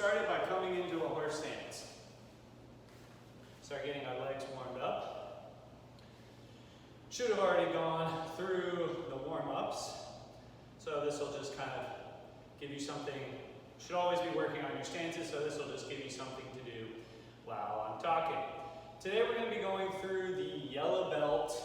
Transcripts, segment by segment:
started by coming into a horse stance. Start getting our legs warmed up. Should have already gone through the warm-ups. So this will just kind of give you something. Should always be working on your stances, so this will just give you something to do while I'm talking. Today we're going to be going through the yellow belt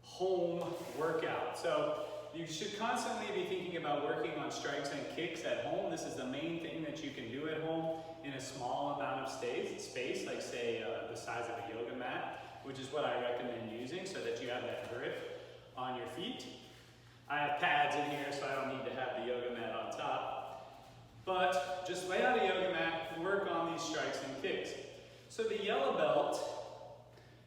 home workout. So you should constantly be thinking about working on strikes and kicks at home. This is the main thing that you can do at home in a small amount of space, like say the size of a yoga mat, which is what I recommend using so that you have that grip on your feet. I have pads in here, so I don't need to have the yoga mat on top. But just lay out a yoga mat and work on these strikes and kicks. So the yellow belt,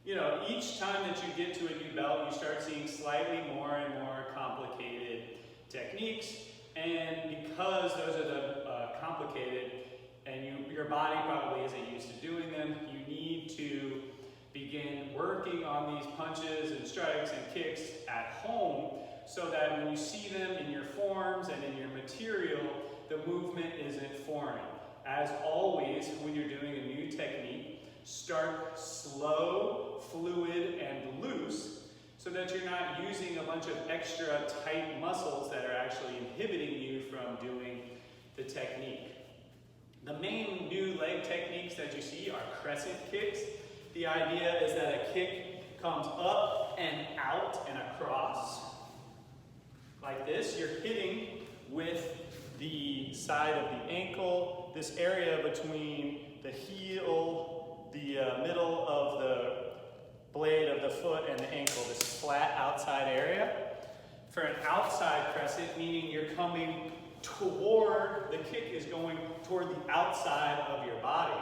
you know, each time that you get to a new belt, you start seeing slightly more and more complicated techniques. And because those are the complicated, and your body probably isn't used to doing them, you need to begin working on these punches and strikes and kicks at home so that when you see them in your forms and in your material, the movement isn't foreign. As always, when you're doing a new technique, start slow, fluid, and loose so that you're not using a bunch of extra tight muscles that are actually inhibiting you from doing the technique. The main new leg techniques that you see are crescent kicks. The idea is that a kick comes up and out and across. Like this, you're hitting with the side of the ankle, this area between the heel, the middle of the blade of the foot and the ankle, this flat outside area. For an outside crescent, meaning you're coming toward, the kick is going toward the outside of your body.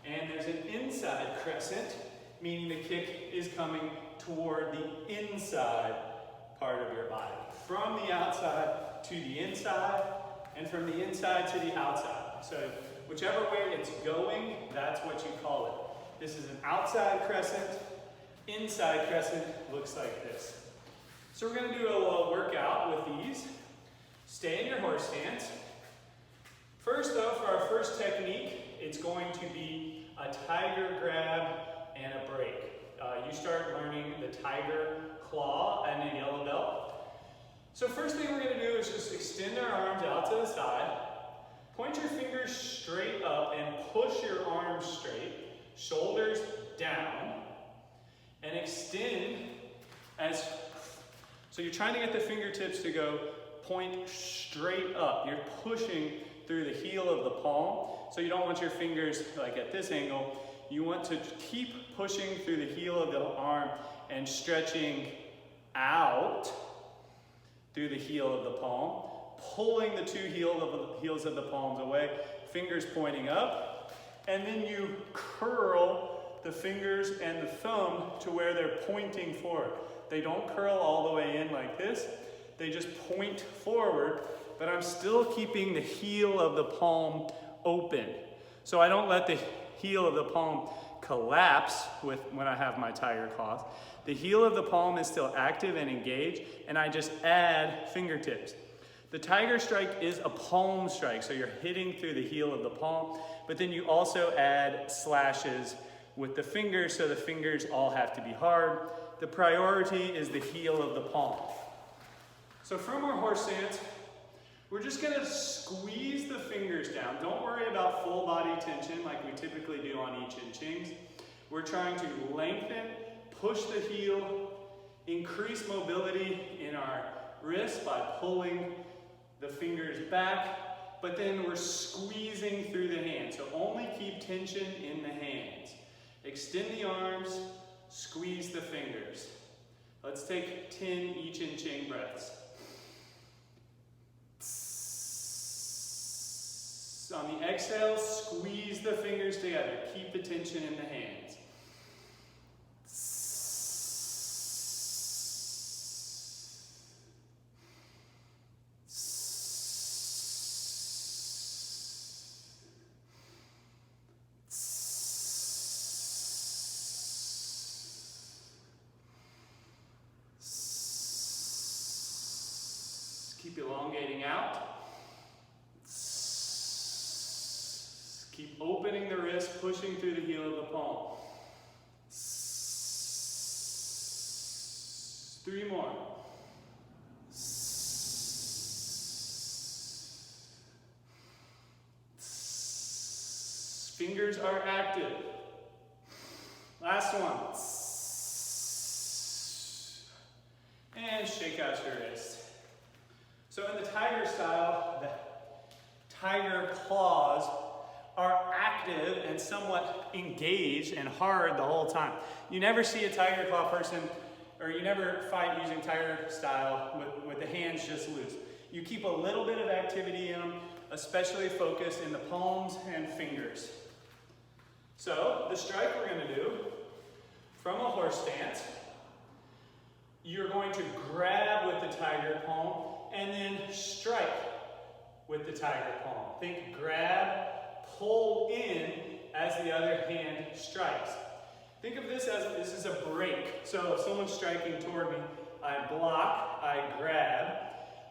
And there's an inside crescent, meaning the kick is coming toward the inside part of your body. From the outside to the inside, and from the inside to the outside. So whichever way it's going, that's what you call it. This is an outside crescent. Inside crescent looks like this. So we're going to do a little workout with these. Stay in your horse stance. First though, for our first technique, it's going to be a tiger grab and a break. You start learning the tiger claw and a yellow belt. So first thing we're going to do is just extend our arms out to the side. Point your fingers straight up and push your arms straight. Shoulders down. And extend as, so you're trying to get the fingertips to go point straight up. You're pushing through the heel of the palm. So you don't want your fingers like at this angle. You want to keep pushing through the heel of the arm and stretching out through the heel of the palm, pulling the two heels of the palms away, fingers pointing up, and then you curl the fingers and the thumb to where they're pointing forward. They don't curl all the way in like this, they just point forward, but I'm still keeping the heel of the palm open. So I don't let the heel of the palm collapse when I have my tiger claws. The heel of the palm is still active and engaged, and I just add fingertips. The tiger strike is a palm strike, so you're hitting through the heel of the palm, but then you also add slashes with the fingers, so the fingers all have to be hard. The priority is the heel of the palm. So from our horse stance, we're just gonna squeeze the fingers down. Don't worry about full body tension like we typically do on I Ching. We're trying to lengthen, push the heel, increase mobility in our wrists by pulling the fingers back, but then we're squeezing through the hands. So only keep tension in the hands. Extend the arms, squeeze the fingers. Let's take 10 I Ching breaths. On the exhale, squeeze the fingers together. Keep the tension in the hands. Keep elongating out. opening the wrist, pushing through the heel of the palm. 3 more. Fingers are active. Last one. And shake out your wrist. So in the tiger style, the tiger claws are active and somewhat engaged and hard the whole time. You never see a tiger claw person, or you never fight using tiger style with the hands just loose. You keep a little bit of activity in them, especially focused in the palms and fingers. So the strike we're going to do from a horse stance, you're going to grab with the tiger palm and then strike with the tiger palm. Think grab, pull in as the other hand strikes. Think of this as this is a break. So if someone's striking toward me, I block, I grab,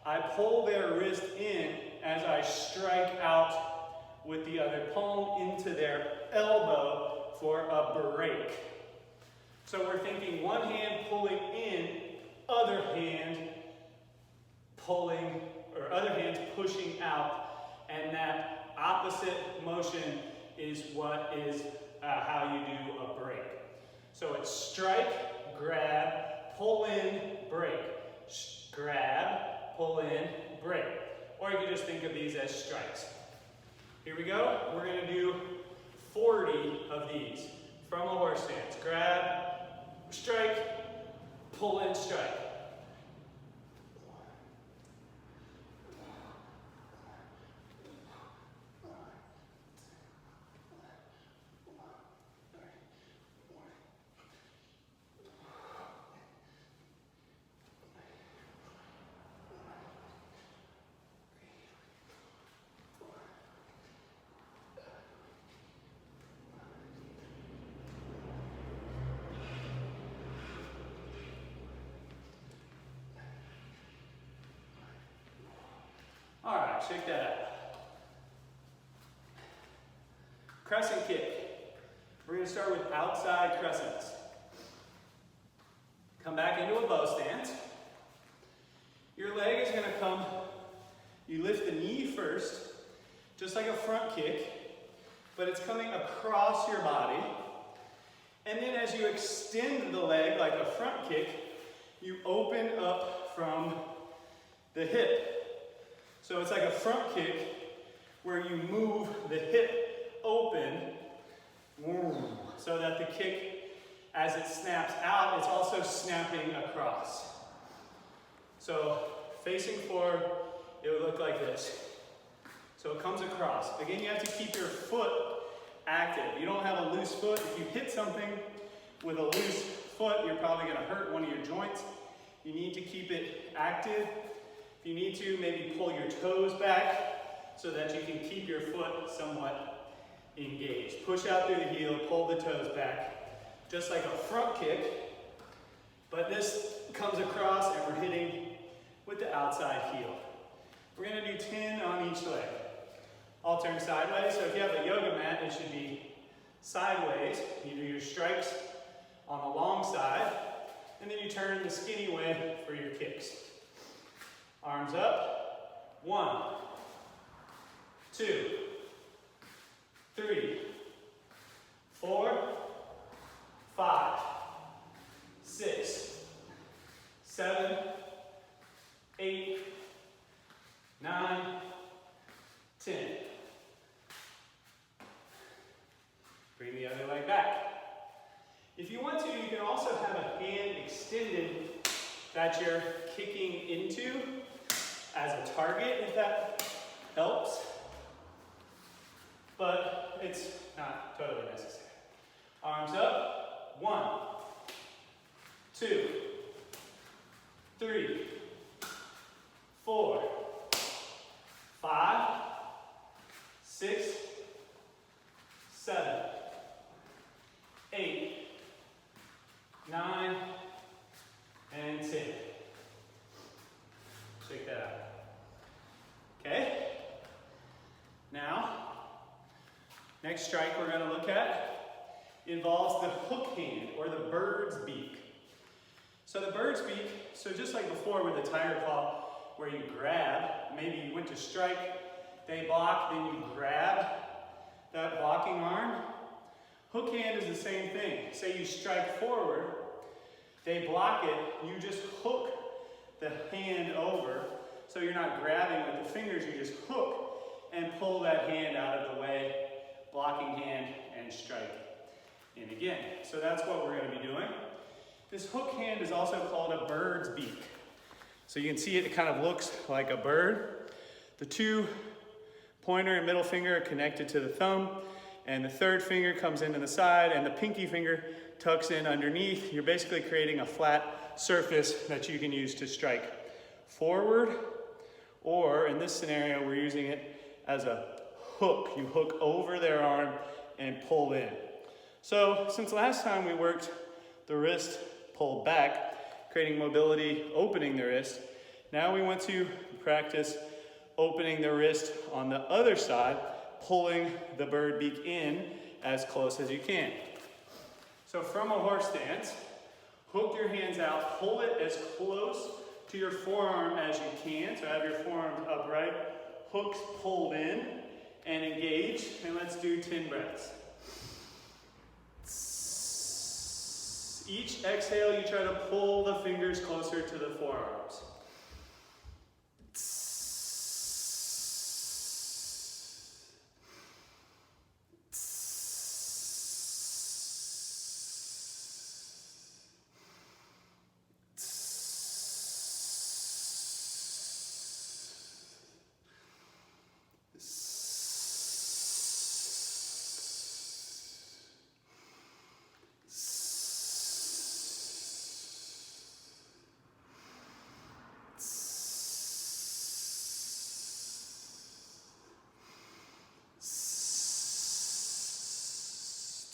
I pull their wrist in as I strike out with the other palm into their elbow for a break. So we're thinking one hand pulling in, other hand pulling, or other hands pushing out, and that opposite motion is what is how you do a break. So it's strike, grab, pull in, break. Grab, pull in, break. Or you can just think of these as strikes. Here we go. We're going to do 40 of these from a horse stance. Grab, strike, pull in, strike. All right, shake that out. Crescent kick. We're going to start with outside crescents. Come back into a bow stance. Your leg is going to come, you lift the knee first, just like a front kick, but it's coming across your body. And then as you extend the leg like a front kick, you open up from the hip. So it's like a front kick where you move the hip open so that the kick, as it snaps out, it's also snapping across. So facing forward, it would look like this. So it comes across. Again, you have to keep your foot active. You don't have a loose foot. If you hit something with a loose foot, you're probably going to hurt one of your joints. You need to keep it active. If you need to, maybe pull your toes back so that you can keep your foot somewhat engaged. Push out through the heel, pull the toes back, just like a front kick, but this comes across and we're hitting with the outside heel. We're going to do 10 on each leg. I'll turn sideways, so if you have a yoga mat, it should be sideways. You do your strikes on the long side, and then you turn the skinny way for your kicks. Arms up. 1, 2, 3, 4, 5, 6, 7, 8, 9, 10. Bring the other leg back. If you want to, you can also have a hand extended that you're kicking into as a target, if that helps. But it's not totally necessary. Arms up. 1, 2, 3, 4, 5, 6, 7, 8, 9, and 10. Shake that out. Okay? Now, Next strike we're going to look at involves the hook hand, or the bird's beak. So the bird's beak, so just like before with the tiger claw, where you grab, maybe you went to strike, they block, then you grab that blocking arm. Hook hand is the same thing. Say you strike forward, they block it, you just hook the hand over, so you're not grabbing with the fingers, you just hook and pull that hand out of the way, blocking hand, and strike in again. So that's what we're going to be doing. This hook hand is also called a bird's beak. So you can see it kind of looks like a bird. The two pointer and middle finger are connected to the thumb, and the third finger comes into the side, and the pinky finger tucks in underneath. You're basically creating a flat surface that you can use to strike forward, or in this scenario, we're using it as a hook. You hook over their arm and pull in. So since last time we worked the wrist pulled back, creating mobility, opening the wrist, now we want to practice opening the wrist on the other side, pulling the bird beak in as close as you can. So from a horse stance, hook your hands out, pull it as close to your forearm as you can. So have your forearms upright, hooks pulled in, and engage. And let's do 10 breaths. Each exhale, you try to pull the fingers closer to the forearms.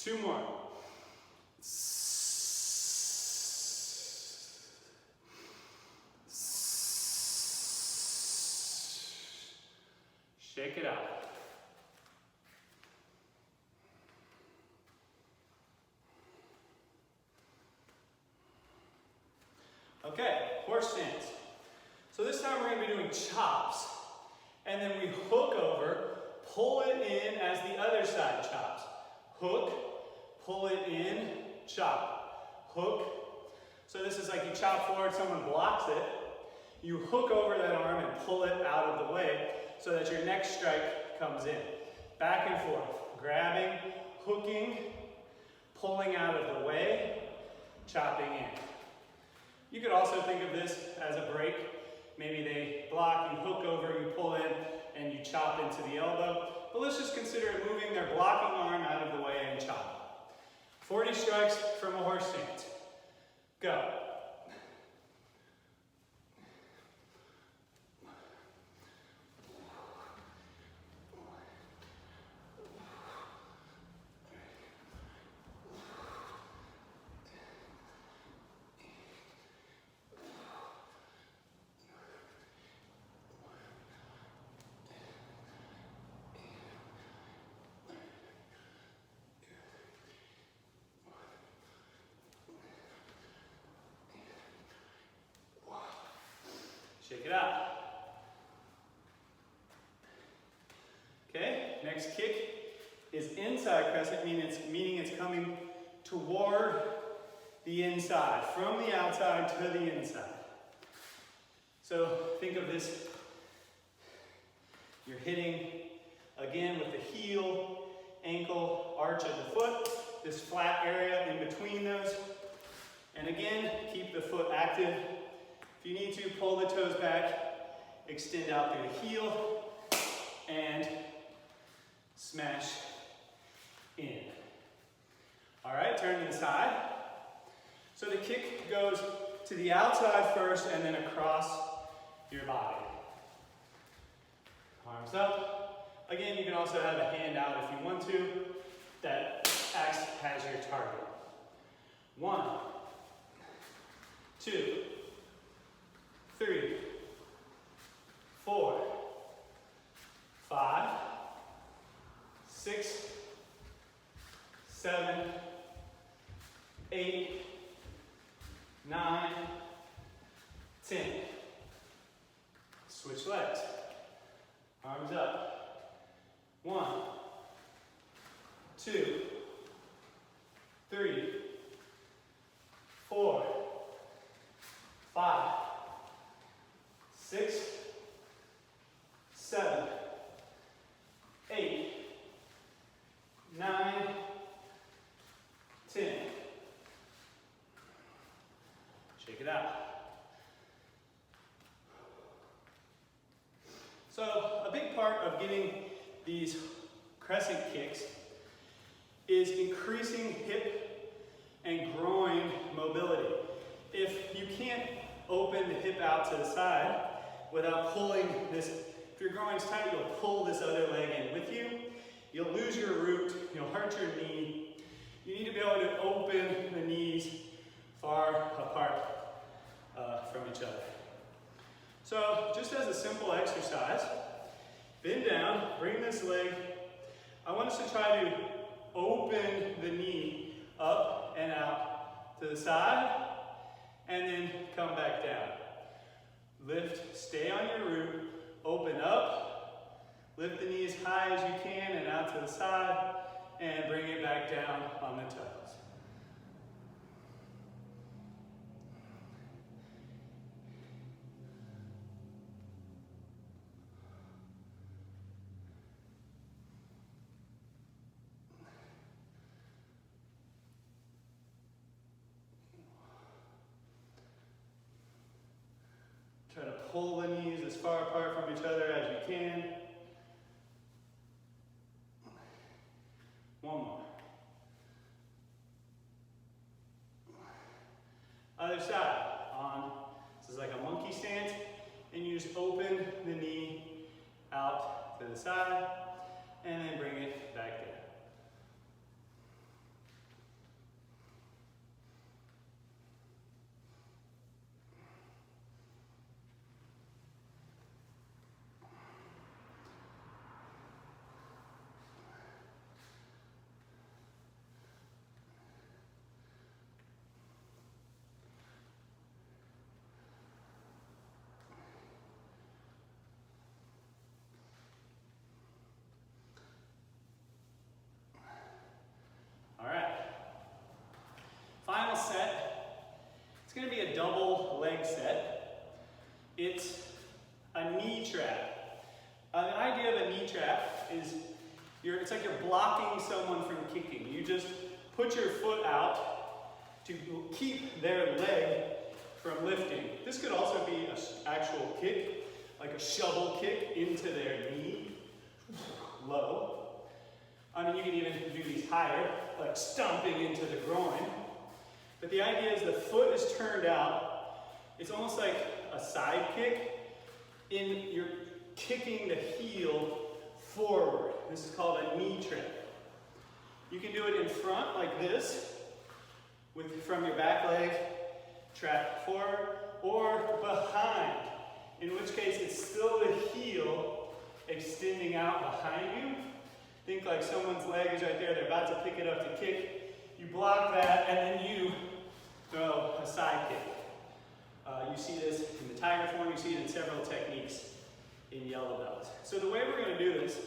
Two more. Shake it out. Okay, horse stance. So this time we're going to be doing chops, and then we hook over, pull it in as the other side chops. Hook, pull it in, chop, hook. So this is like you chop forward, someone blocks it. You hook over that arm and pull it out of the way so that your next strike comes in. Back and forth, grabbing, hooking, pulling out of the way, chopping in. You could also think of this as a break. Maybe they block, you hook over, you pull in, and you chop into the elbow. But let's just consider moving their blocking arm out of the way and chop. 40 strikes from a horse stance. Go. Shake it out. Okay, next kick is inside crescent, meaning it's coming toward the inside, from the outside to the inside. So think of this, you're hitting again with the heel, ankle, arch of the foot, this flat area in between those. And again, keep the foot active. If you need to, pull the toes back, extend out through the heel, and smash in. All right, turn to the side. So the kick goes to the outside first and then across your body. Arms up. Again, you can also have a hand out if you want to. That acts as your target. 1, 2, 3, 4, 5, 6, getting these crescent kicks is increasing hip and groin mobility. If you can't open the hip out to the side without pulling this, if your groin's tight, you'll pull this other leg in with you. You'll lose your root, you'll hurt your knee. You need to be able to open the knees far apart from each other. So just as a simple exercise, bend down, bring this leg. I want us to try to open the knee up and out to the side, and then come back down. Lift, stay on your root, open up, lift the knee as high as you can and out to the side, and bring it back down on the toes. Try to pull the knees as far apart from each other as you can. One more. Other side. This is like a monkey stance, and you just open the knee out to the side, and then bring it back down. Final set, it's going to be a double leg set. It's a knee trap. The idea of a knee trap is it's like you're blocking someone from kicking. You just put your foot out to keep their leg from lifting. This could also be an actual kick, like a shovel kick into their knee, low. I mean, you can even do these higher, like stomping into the groin. But the idea is the foot is turned out. It's almost like a side kick. You're kicking the heel forward. This is called a knee trap. You can do it in front like this, from your back leg, trap forward, or behind, in which case it's still the heel extending out behind you. Think like someone's leg is right there, they're about to pick it up to kick. You block that, and then you throw a side kick. You see this in the tiger form, you see it in several techniques in yellow belts. So the way we're going to do this,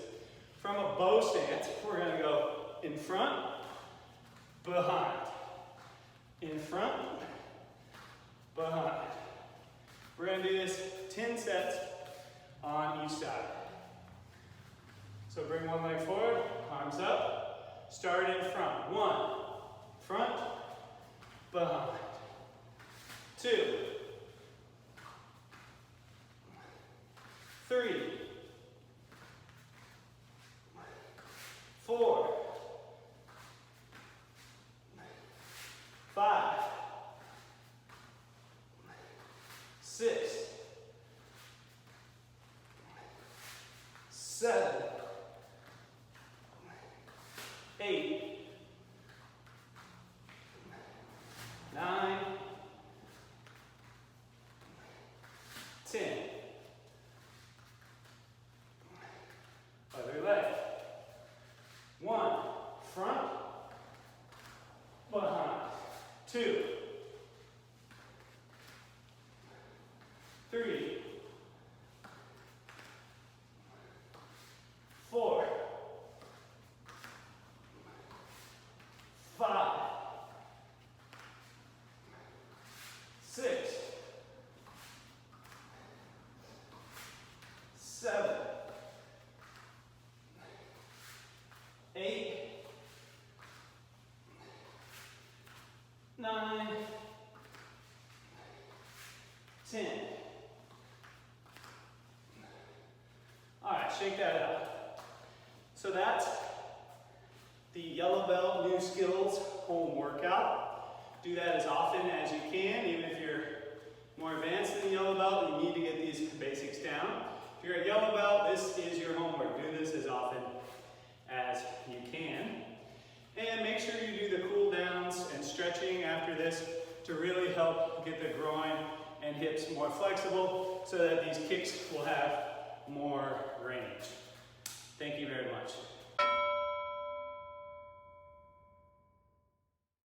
from a bow stance, we're going to go in front, behind. In front, behind. We're going to do this 10 sets on each side. So bring one leg forward, arms up, start in front. 1, front, behind. 2, 3, 4, 5, 6, 7, 8, 9, 10. Other leg. 1, front, behind. 2, 3, 4, 5, 6, 7, 8, 9, 10. All right, shake that out. So that's the yellow belt new skills home workout. Do that as often as you can. Even if you're more advanced than the yellow belt, you need to get these basics down. If you're a yellow belt, this is your homework. Do this as often as you can. And make sure you do the cool downs and stretching after this to really help get the groin and hips more flexible so that these kicks will have more range. Thank you very much.